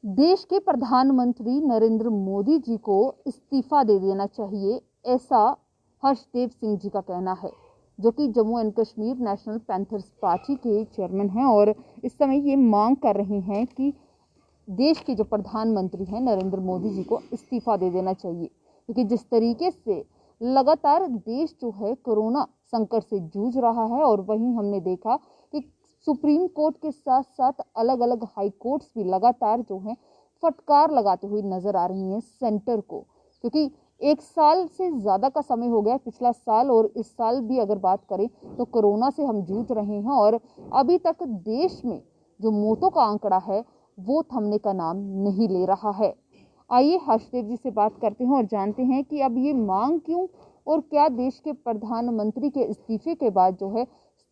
देश के प्रधानमंत्री नरेंद्र मोदी जी को इस्तीफा दे देना चाहिए, ऐसा हर्षदेव सिंह जी का कहना है, जो कि Jammu and Kashmir national panthers party के चेयरमैन हैं और इस समय ये मांग कर रहे हैं कि देश के जो प्रधानमंत्री हैं नरेंद्र मोदी जी को इस्तीफा दे देना चाहिए, क्योंकि जिस तरीके से लगातार देश जो है कोरोना संकट से जूझ रहा है और वहीं हमने देखा कि सुप्रीम कोर्ट के साथ साथ अलग अलग हाई कोर्ट्स भी लगातार जो है फटकार लगाते हुए नजर आ रही हैं सेंटर को, क्योंकि एक साल से ज्यादा का समय हो गया, पिछला साल और इस साल भी अगर बात करें तो कोरोना से हम जूझ रहे हैं और अभी तक देश में जो मौतों का आंकड़ा है वो थमने का नाम नहीं ले रहा है। आइए हर्षदेव जी से बात करते हैं और जानते हैं कि अब ये मांग क्यों और क्या देश के प्रधानमंत्री के इस्तीफे के बाद जो है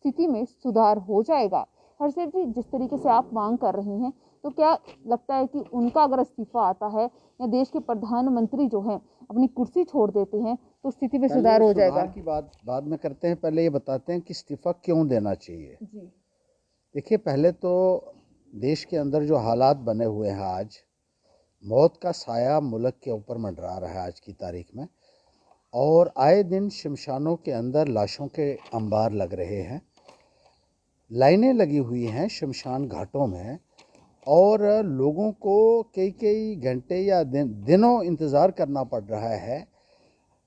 स्थिति में सुधार हो जाएगा। हर्षदेव जी, जिस तरीके से आप मांग कर रहे हैं तो क्या लगता है कि उनका अगर इस्तीफा आता है या देश के प्रधानमंत्री जो है अपनी कुर्सी छोड़ देते हैं तो स्थिति में सुधार हो जाएगा? की बात बाद में करते हैं, पहले ये बताते हैं कि इस्तीफा क्यों देना चाहिए। जी देखिए, पहले तो देश के अंदर जो हालात बने हुए हैं, आज मौत का साया मुल्क के ऊपर मंडरा रहा है आज की तारीख में, और आए दिन शमशानों के अंदर लाशों के अंबार लग रहे हैं, लाइनें लगी हुई हैं शमशान घाटों में, और लोगों को कई कई घंटे या दिनों इंतज़ार करना पड़ रहा है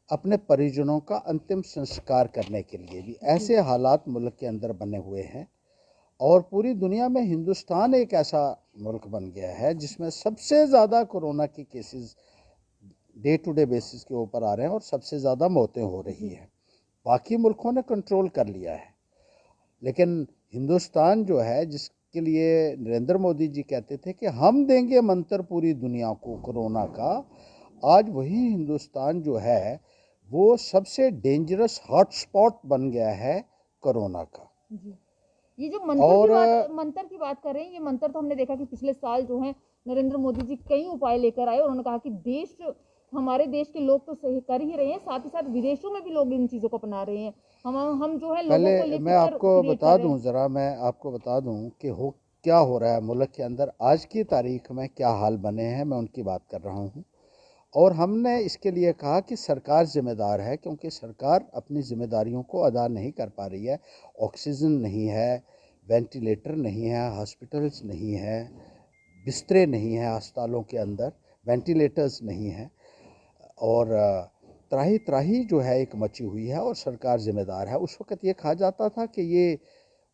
अपने परिजनों का अंतिम संस्कार करने के लिए भी। ऐसे हालात मुल्क के अंदर बने हुए हैं और पूरी दुनिया में हिंदुस्तान एक ऐसा मुल्क बन गया है जिसमें सबसे ज़्यादा कोरोना के cases day to day basis के ऊपर आ रहे हैं और सबसे ज़्यादा मौतें हो रही हैं। बाकी मुल्कों ने कंट्रोल कर लिया है, लेकिन हिंदुस्तान जो है, जिसके लिए नरेंद्र मोदी जी कहते थे कि हम देंगे मंत्र पूरी दुनिया को कोरोना का, आज वही हिंदुस्तान जो है वो सबसे डेंजरस हॉटस्पॉट बन गया है कोरोना का। जी, ये जो मंत्र की बात कर रहे हैं, ये मंत्र तो हमने देखा कि पिछले साल जो है नरेंद्र मोदी जी कई उपाय लेकर आए और उन्होंने कहा कि हमारे देश के लोग तो सही कर ही रहे हैं, साथ ही साथ विदेशों में भी लोग इन चीजों को अपना रहे हैं। हम जो है लोगों को पहले मैं आपको बता दूं, ज़रा मैं आपको बता दूं कि क्या हो रहा है मुल्क के अंदर आज की तारीख में, क्या हाल बने हैं, मैं उनकी बात कर रहा हूं। और हमने इसके लिए कहा कि सरकार जिम्मेदार है, क्योंकि सरकार अपनी जिम्मेदारियों को अदा नहीं कर पा रही है। ऑक्सीजन नहीं है, वेंटिलेटर नहीं है, हॉस्पिटल्स नहीं है, बिस्तरे नहीं हैं अस्पतालों के अंदर, वेंटिलेटर्स नहीं हैं, और त्राही त्राही जो है एक मची हुई है और सरकार जिम्मेदार है। उस वक्त ये कहा जाता था कि ये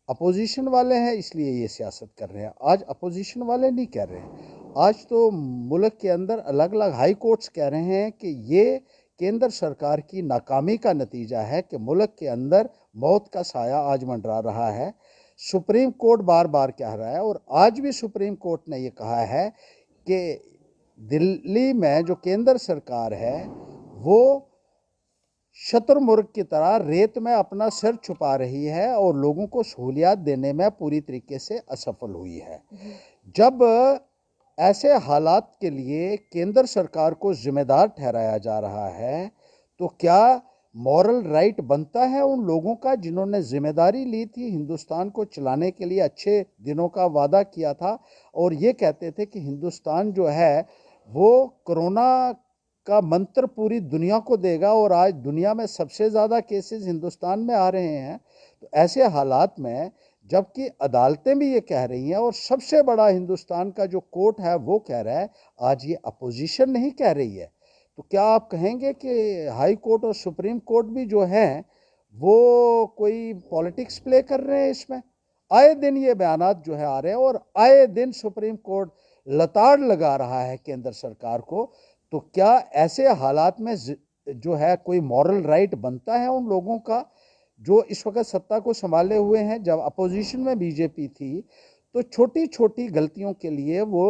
अपोजिशन वाले हैं इसलिए ये सियासत कर रहे हैं। आज अपोजिशन वाले नहीं कह रहे हैं, आज तो मुल्क के अंदर अलग अलग हाई कोर्ट्स कह रहे हैं कि ये केंद्र सरकार की नाकामी का नतीजा है कि मुल्क के अंदर मौत का साया आज मंडरा रहा है। सुप्रीम कोर्ट बार बार कह रहा है और आज भी सुप्रीम कोर्ट ने ये कहा है कि दिल्ली में जो केंद्र सरकार है वो शतुरमुर्ग की तरह रेत में अपना सिर छुपा रही है और लोगों को सहूलियात देने में पूरी तरीके से असफल हुई है। जब ऐसे हालात के लिए केंद्र सरकार को जिम्मेदार ठहराया जा रहा है तो क्या मॉरल राइट बनता है उन लोगों का जिन्होंने जिम्मेदारी ली थी हिंदुस्तान को चलाने के लिए, अच्छे दिनों का वादा किया था और ये कहते थे कि हिंदुस्तान जो है वो कोरोना का मंत्र पूरी दुनिया को देगा, और आज दुनिया में सबसे ज़्यादा केसेस हिंदुस्तान में आ रहे हैं। तो ऐसे हालात में जबकि अदालतें भी ये कह रही हैं और सबसे बड़ा हिंदुस्तान का जो कोर्ट है वो कह रहा है, आज ये अपोजिशन नहीं कह रही है, तो क्या आप कहेंगे कि हाई कोर्ट और सुप्रीम कोर्ट भी जो है वो कोई पॉलिटिक्स प्ले कर रहे हैं? इसमें आए दिन ये बयानात जो है आ रहे हैं और आए दिन सुप्रीम कोर्ट लताड़ लगा रहा है केंद्र सरकार को। तो क्या ऐसे हालात में जो है कोई मॉरल राइट बनता है उन लोगों का जो इस वक्त सत्ता को संभाले हुए हैं? जब अपोजिशन में बीजेपी थी तो छोटी छोटी गलतियों के लिए वो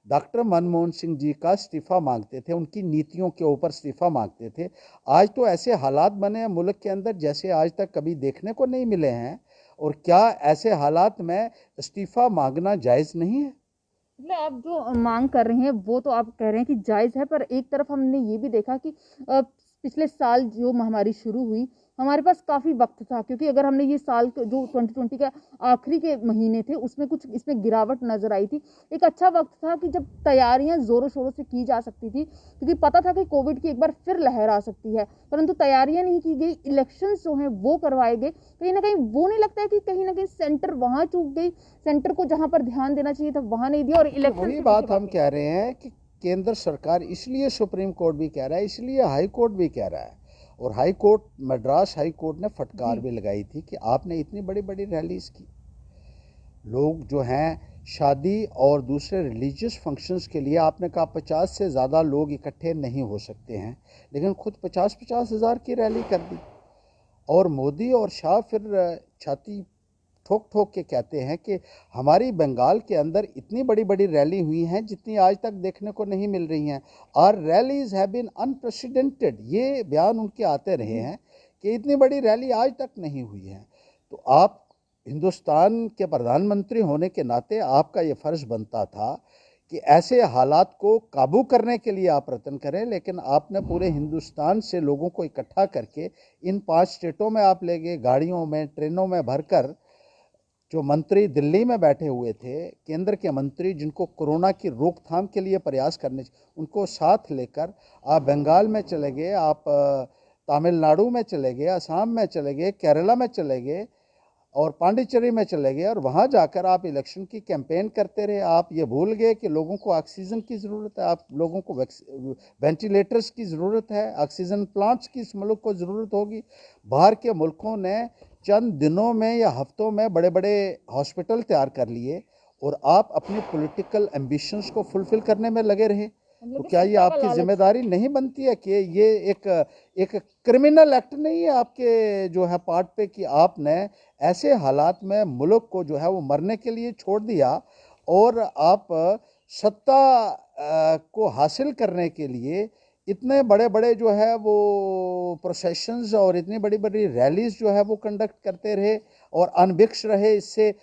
डॉक्टर मनमोहन सिंह जी का इस्तीफा मांगते थे, उनकी नीतियों के ऊपर इस्तीफा मांगते थे। आज तो ऐसे हालात बने हैं मुल्क के अंदर जैसे आज तक कभी देखने को नहीं मिले हैं, और क्या ऐसे हालात में इस्तीफा मांगना जायज़ नहीं है? मतलब आप जो मांग कर रहे हैं वो तो आप कह रहे हैं कि जायज है, पर एक तरफ हमने ये भी देखा कि पिछले साल जो महामारी शुरू हुई हमारे पास काफ़ी वक्त था, क्योंकि अगर हमने ये साल जो 2020 के आखिरी के महीने थे उसमें कुछ इसमें गिरावट नजर आई थी। एक अच्छा वक्त था कि जब तैयारियां जोरों शोरों से की जा सकती थी, क्योंकि पता था कि कोविड की एक बार फिर लहर आ सकती है, परंतु तैयारियां नहीं की गई, इलेक्शंस जो हैं वो करवाए गए। कहीं ना कहीं वो नहीं लगता है कि कहीं ना कहीं सेंटर वहां चूक गई, सेंटर को जहां पर ध्यान देना चाहिए था वहां नहीं दिया, और तो इलेक्शन वही बात हम कह रहे हैं कि केंद्र सरकार, इसलिए सुप्रीम कोर्ट भी कह रहा है, इसलिए हाई कोर्ट भी कह रहा है, और high court, Madras high court ने फटकार भी लगाई थी कि आपने इतनी बड़ी बड़ी रैलीज की, लोग जो हैं शादी और दूसरे रिलीजियस फंक्शंस के लिए आपने कहा 50 से ज़्यादा लोग इकट्ठे नहीं हो सकते हैं, लेकिन खुद 50-50 हज़ार की रैली कर दी। और मोदी और शाह फिर छाती ठोक ठोक के कहते हैं कि हमारी बंगाल के अंदर इतनी बड़ी बड़ी रैली हुई हैं जितनी आज तक देखने को नहीं मिल रही हैं, और रैलीज हैव बीन अनप्रेसिडेंटेड, ये बयान उनके आते रहे हैं कि इतनी बड़ी रैली आज तक नहीं हुई है। तो आप हिंदुस्तान के प्रधानमंत्री होने के नाते आपका ये फ़र्ज़ बनता था कि ऐसे हालात को काबू करने के लिए आप प्रयत्न करें, लेकिन आपने पूरे हिंदुस्तान से लोगों को इकट्ठा करके इन 5 स्टेटों में आप ले गए, गाड़ियों में, ट्रेनों में भरकर। जो मंत्री दिल्ली में बैठे हुए थे, केंद्र के मंत्री जिनको कोरोना की रोकथाम के लिए प्रयास करने, उनको साथ लेकर आप बंगाल में चले गए, आप तमिलनाडु में चले गए, असम में चले गए, केरला में चले गए और पांडिचेरी में चले गए, और वहाँ जाकर आप इलेक्शन की कैंपेन करते रहे। आप ये भूल गए कि लोगों को ऑक्सीजन की ज़रूरत है, आप लोगों को वेंटिलेटर्स की ज़रूरत है, ऑक्सीजन प्लांट्स की इस मुल्क को ज़रूरत होगी। बाहर के मुल्कों ने चंद दिनों में या हफ्तों में बड़े बड़े हॉस्पिटल तैयार कर लिए, और आप अपनी पॉलिटिकल एम्बिशंस को फुलफिल करने में लगे रहे। तो क्या ये आपकी जिम्मेदारी नहीं बनती है कि ये एक क्रिमिनल एक्ट नहीं है आपके जो है पार्ट पे, कि आपने ऐसे हालात में मुल्क को जो है वो मरने के लिए छोड़ दिया, और आप सत्ता को हासिल करने के लिए इतने बड़े बड़े जो है वो प्रोसेशंस और इतनी बड़ी बड़ी रैलीज जो है वो कंडक्ट करते रहे और अनभिक्ष रहे। इससे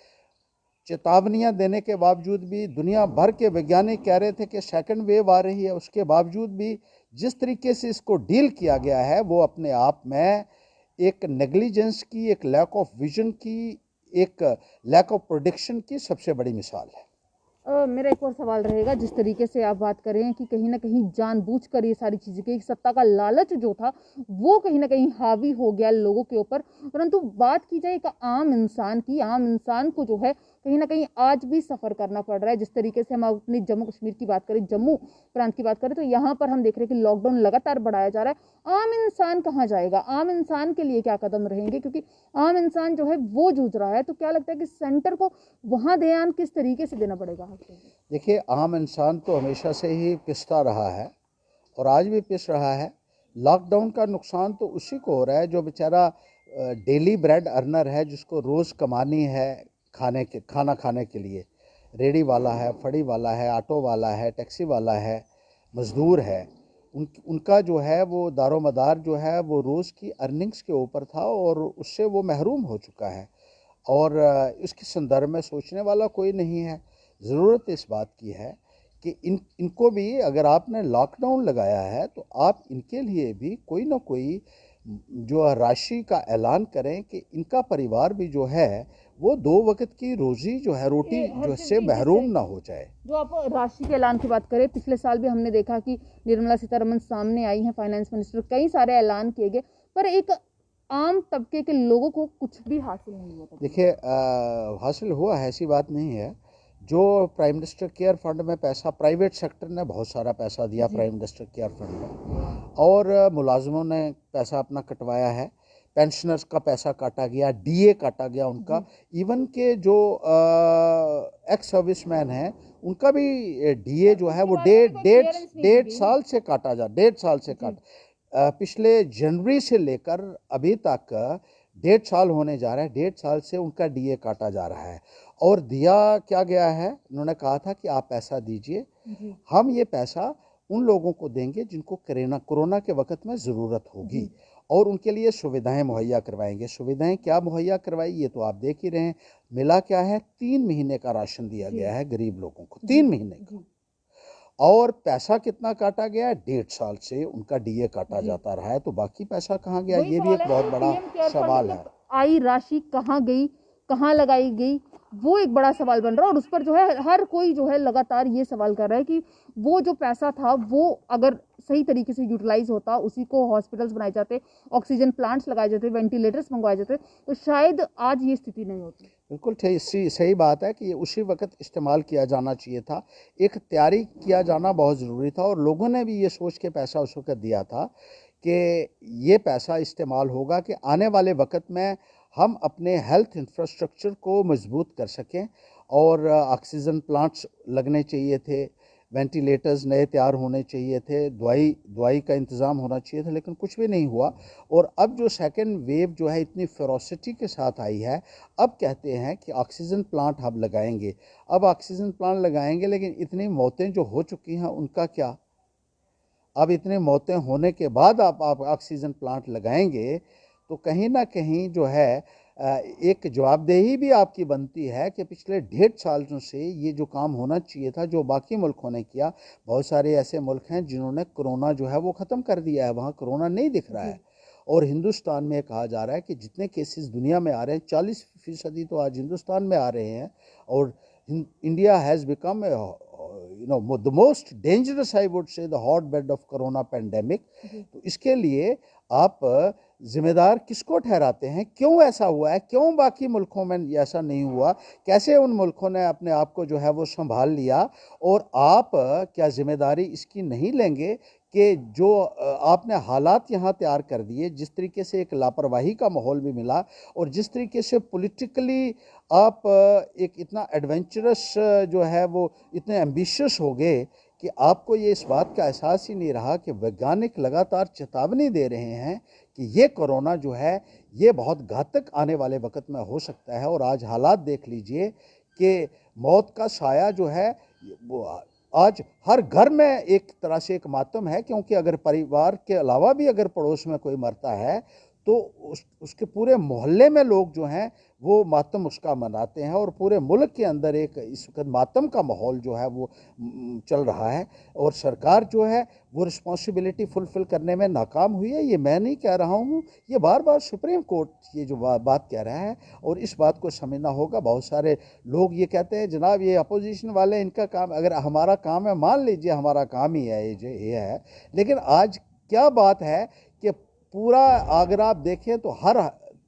चेतावनियां देने के बावजूद भी, दुनिया भर के वैज्ञानिक कह रहे थे कि सेकंड वेव आ रही है, उसके बावजूद भी जिस तरीके से इसको डील किया गया है वो अपने आप में एक नेग्लिजेंस की, एक लैक ऑफ विजन की, एक लैक ऑफ प्रोडिक्शन की सबसे बड़ी मिसाल है। मेरा एक और सवाल रहेगा, जिस तरीके से आप बात कर रहे हैं कि कहीं ना कहीं जानबूझकर ये सारी चीजें की, सत्ता का लालच जो था वो कहीं ना कहीं हावी हो गया लोगों के ऊपर, परंतु बात की जाए एक आम इंसान की, आम इंसान को जो है कहीं ना कहीं आज भी सफर करना पड़ रहा है। जिस तरीके से हम अपनी जम्मू कश्मीर की बात करें, जम्मू प्रांत की बात करें, तो यहाँ पर हम देख रहे हैं कि लॉकडाउन लगातार बढ़ाया जा रहा है। आम इंसान कहाँ जाएगा, आम इंसान के लिए क्या कदम रहेंगे, क्योंकि आम इंसान जो है वो जूझ रहा है। तो क्या लगता है कि सेंटर को वहां ध्यान किस तरीके से देना पड़ेगा? देखिए, आम इंसान तो हमेशा से ही पिसता रहा है और आज भी पिस रहा है। लॉकडाउन का नुकसान तो उसी को हो रहा है जो बेचारा डेली ब्रेड अर्नर है, जिसको रोज़ कमानी है खाना खाने के लिए। रेडी वाला है, फड़ी वाला है, ऑटो वाला है, टैक्सी वाला है, मज़दूर है, उनका जो है वो दारोमदार जो है वो रोज़ की अर्निंग्स के ऊपर था, और उससे वो महरूम हो चुका है। और इसके संदर्भ में सोचने वाला कोई नहीं है। ज़रूरत इस बात की है कि इनको भी, अगर आपने लॉकडाउन लगाया है तो आप इनके लिए भी कोई ना कोई जो राशि का ऐलान करें कि इनका परिवार भी जो है वो 2 वक्त की रोज़ी जो है, रोटी जो से महरूम ना हो जाए। जो आप राशि के ऐलान की बात करें, पिछले साल भी हमने देखा कि निर्मला सीतारमन सामने आई हैं, फाइनेंस मिनिस्टर, कई सारे ऐलान किए गए, पर एक आम तबके के लोगों को कुछ भी हासिल नहीं हुआ। देखिए, हासिल हुआ है ऐसी बात नहीं है। जो प्राइम मिनिस्टर केयर फंड में पैसा, प्राइवेट सेक्टर ने बहुत सारा पैसा दिया प्राइम मिनिस्टर केयर फंड में, और मुलाजमों ने पैसा अपना कटवाया है, पेंशनर्स का पैसा काटा गया, डीए काटा गया उनका, इवन के जो एक्स सर्विसमैन हैं उनका भी डीए जो है वो डेढ़ साल से काटा जा, 1.5 साल से पिछले जनवरी से लेकर अभी तक 1.5 साल होने जा रहा है, 1.5 साल से उनका डीए काटा जा रहा है। और दिया क्या गया है, उन्होंने कहा था कि आप पैसा दीजिए, हम ये पैसा उन लोगों को देंगे जिनको कोरोना के वक्त में ज़रूरत होगी, और उनके लिए सुविधाएं मुहैया करवाएंगे। सुविधाएं क्या मुहैया करवाई ये तो आप देख ही रहे हैं। मिला क्या है, 3 महीने का राशन दिया गया है गरीब लोगों को, 3 महीने का। और पैसा कितना काटा गया है? 1.5 साल से उनका डीए काटा जाता रहा है, तो बाकी पैसा कहाँ गया? वही ये भी सवाल एक है बहुत कि बड़ा पीएम केयर सवाल फंड है। तक आई राशि कहाँ गई, कहाँ लगाई गई, वो एक बड़ा सवाल बन रहा है। और उस पर जो है हर कोई जो है लगातार ये सवाल कर रहा है कि वो जो पैसा था वो अगर सही तरीके से यूटिलाइज होता, उसी को हॉस्पिटल्स बनाए जाते, ऑक्सीजन प्लांट्स लगाए जाते, वेंटिलेटर्स मंगवाए जाते, तो शायद आज ये स्थिति नहीं होती। बिल्कुल सही बात है कि ये उसी वक्त इस्तेमाल किया जाना चाहिए था। एक तैयारी किया जाना बहुत ज़रूरी था और लोगों ने भी ये सोच के पैसा उस वक्त दिया था कि ये पैसा इस्तेमाल होगा कि आने वाले वक्त में हम अपने हेल्थ इंफ्रास्ट्रक्चर को मजबूत कर सकें। और ऑक्सीजन प्लांट्स लगने चाहिए थे, वेंटिलेटर्स नए तैयार होने चाहिए थे, दवाई का इंतज़ाम होना चाहिए था, लेकिन कुछ भी नहीं हुआ। और अब जो सेकेंड वेव जो है इतनी फेरोसिटी के साथ आई है, अब कहते हैं कि ऑक्सीजन प्लांट हम लगाएंगे। अब ऑक्सीजन प्लांट लगाएंगे, लेकिन इतनी मौतें जो हो चुकी हैं उनका क्या? अब इतनी मौतें होने के बाद आप ऑक्सीजन प्लांट लगाएंगे, तो कहीं ना कहीं जो है एक जवाबदेही भी आपकी बनती है कि पिछले 1.5 सालों से ये जो काम होना चाहिए था, जो बाकी मुल्कों ने किया। बहुत सारे ऐसे मुल्क हैं जिन्होंने कोरोना जो है वो ख़त्म कर दिया है, वहाँ कोरोना नहीं दिख रहा है। और हिंदुस्तान में कहा जा रहा है कि जितने केसेस दुनिया में आ रहे हैं 40% तो आज हिंदुस्तान में आ रहे हैं। और India has become the most dangerous, I would say, the hotbed of corona pandemic। तो इसके लिए आप जिम्मेदार किसको ठहराते हैं? क्यों ऐसा हुआ है? क्यों बाकी मुल्कों में ऐसा नहीं हुआ? कैसे उन मुल्कों ने अपने आप को जो है वो संभाल लिया? और आप क्या जिम्मेदारी इसकी नहीं लेंगे कि जो आपने हालात यहाँ तैयार कर दिए, जिस तरीके से एक लापरवाही का माहौल भी मिला, और जिस तरीके से पॉलिटिकली आप एक इतना एडवेंचरस जो है वो इतने एम्बिशियस हो गए कि आपको ये इस बात का एहसास ही नहीं रहा कि वैज्ञानिक लगातार चेतावनी दे रहे हैं कि ये कोरोना जो है ये बहुत घातक आने वाले वक्त में हो सकता है। और आज हालात देख लीजिए कि मौत का साया जो है वो आज हर घर में एक तरह से एक मातम है, क्योंकि अगर परिवार के अलावा भी अगर पड़ोस में कोई मरता है तो उसके पूरे मोहल्ले में लोग जो हैं वो मातम उसका मनाते हैं। और पूरे मुल्क के अंदर एक इस वक्त मातम का माहौल जो है वो चल रहा है। और सरकार जो है वो रिस्पॉन्सिबिलिटी फुलफिल करने में नाकाम हुई है। ये मैं नहीं कह रहा हूँ, ये बार बार सुप्रीम कोर्ट ये जो बात कह रहा है, और इस बात को समझना होगा। बहुत सारे लोग ये कहते हैं जनाब ये अपोजिशन वाले, इनका काम, अगर हमारा काम है, मान लीजिए हमारा काम ही है ये है, लेकिन आज क्या बात है कि पूरा अगर आप देखें तो हर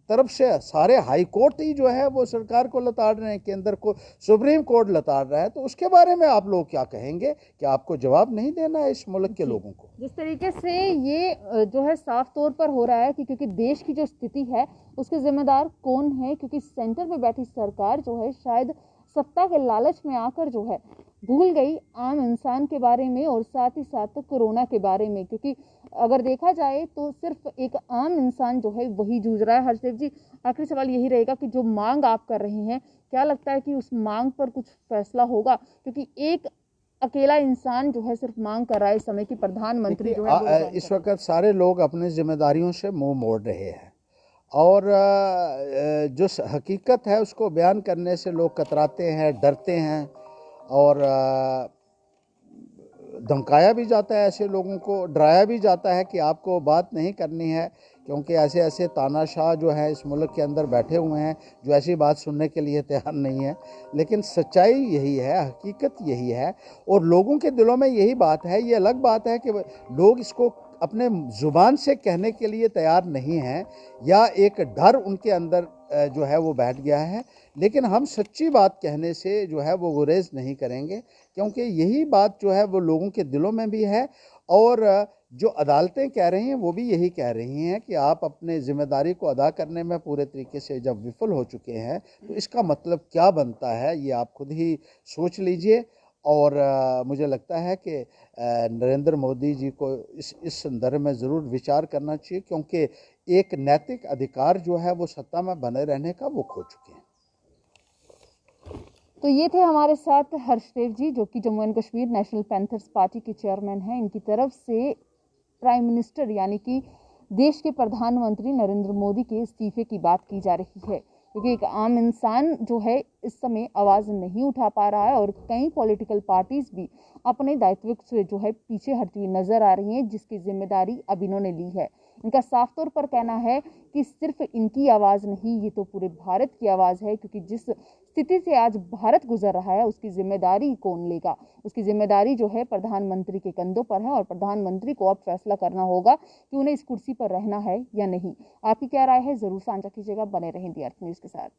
तरफ से सारे हाई कोर्ट ही जो है वो सरकार को लताड़ रहे हैं, केंद्र को सुप्रीम कोर्ट लताड़ रहा है। तो उसके बारे में आप लोग क्या कहेंगे? कि आपको जवाब नहीं देना है इस मुल्क के लोगों को? जिस तरीके से ये जो है साफ तौर पर हो रहा है कि क्योंकि देश की जो स्थिति है उसके जिम्मेदार कौन है, क्योंकि सेंटर में बैठी सरकार जो है शायद सत्ता के लालच में आकर जो है भूल गई आम इंसान के बारे में और साथ ही साथ कोरोना के बारे में। क्योंकि अगर देखा जाए तो सिर्फ एक आम इंसान जो है वही जूझ रहा है। हर्षदेव जी, आखिरी सवाल यही रहेगा कि जो मांग आप कर रहे हैं, क्या लगता है कि उस मांग पर कुछ फैसला होगा? क्योंकि एक अकेला इंसान जो है सिर्फ मांग कर रहा है इस समय की प्रधानमंत्री जो है वो इस वक्त सारे लोग अपनी जिम्मेदारियों से मुंह मोड़ रहे हैं, और जो हकीकत है उसको बयान करने से लोग कतराते हैं, डरते हैं, और धमकाया भी जाता है, ऐसे लोगों को डराया भी जाता है कि आपको बात नहीं करनी है, क्योंकि ऐसे ऐसे तानाशाह जो है इस मुल्क के अंदर बैठे हुए हैं जो ऐसी बात सुनने के लिए तैयार नहीं है। लेकिन सच्चाई यही है, हकीकत यही है, और लोगों के दिलों में यही बात है। ये अलग बात है कि लोग इसको अपने ज़ुबान से कहने के लिए तैयार नहीं हैं, या एक डर उनके अंदर जो है वो बैठ गया है। लेकिन हम सच्ची बात कहने से जो है वो गुरेज नहीं करेंगे, क्योंकि यही बात जो है वो लोगों के दिलों में भी है। और जो अदालतें कह रही हैं वो भी यही कह रही हैं कि आप अपने ज़िम्मेदारी को अदा करने में पूरे तरीके से जब विफल हो चुके हैं तो इसका मतलब क्या बनता है, ये आप खुद ही सोच लीजिए। और मुझे लगता है कि नरेंद्र मोदी जी को इस संदर्भ में ज़रूर विचार करना चाहिए, क्योंकि एक नैतिक अधिकार जो है वो सत्ता में बने रहने का वो खो चुके हैं। तो ये थे हमारे साथ हर्षदेव जी, जो कि Jammu and Kashmir national panthers party के चेयरमैन हैं। इनकी तरफ से प्राइम मिनिस्टर यानी कि देश के प्रधानमंत्री नरेंद्र मोदी के इस्तीफे की बात की जा रही है। क्योंकि एक आम इंसान जो है इस समय आवाज़ नहीं उठा पा रहा है और कई पॉलिटिकल पार्टीज भी अपने दायित्व से जो है पीछे हटती हुई नजर आ रही हैं, जिसकी जिम्मेदारी अब इन्होंने ली है। इनका साफ तौर पर कहना है कि सिर्फ इनकी आवाज़ नहीं, ये तो पूरे भारत की आवाज़ है, क्योंकि जिस स्थिति से आज भारत गुजर रहा है उसकी जिम्मेदारी कौन लेगा। उसकी जिम्मेदारी जो है प्रधानमंत्री के कंधों पर है और प्रधानमंत्री को अब फैसला करना होगा कि उन्हें इस कुर्सी पर रहना है या नहीं। आपकी क्या राय है, जरूर साझा कीजिएगा। बने रहें दी अर्थ न्यूज़ के साथ।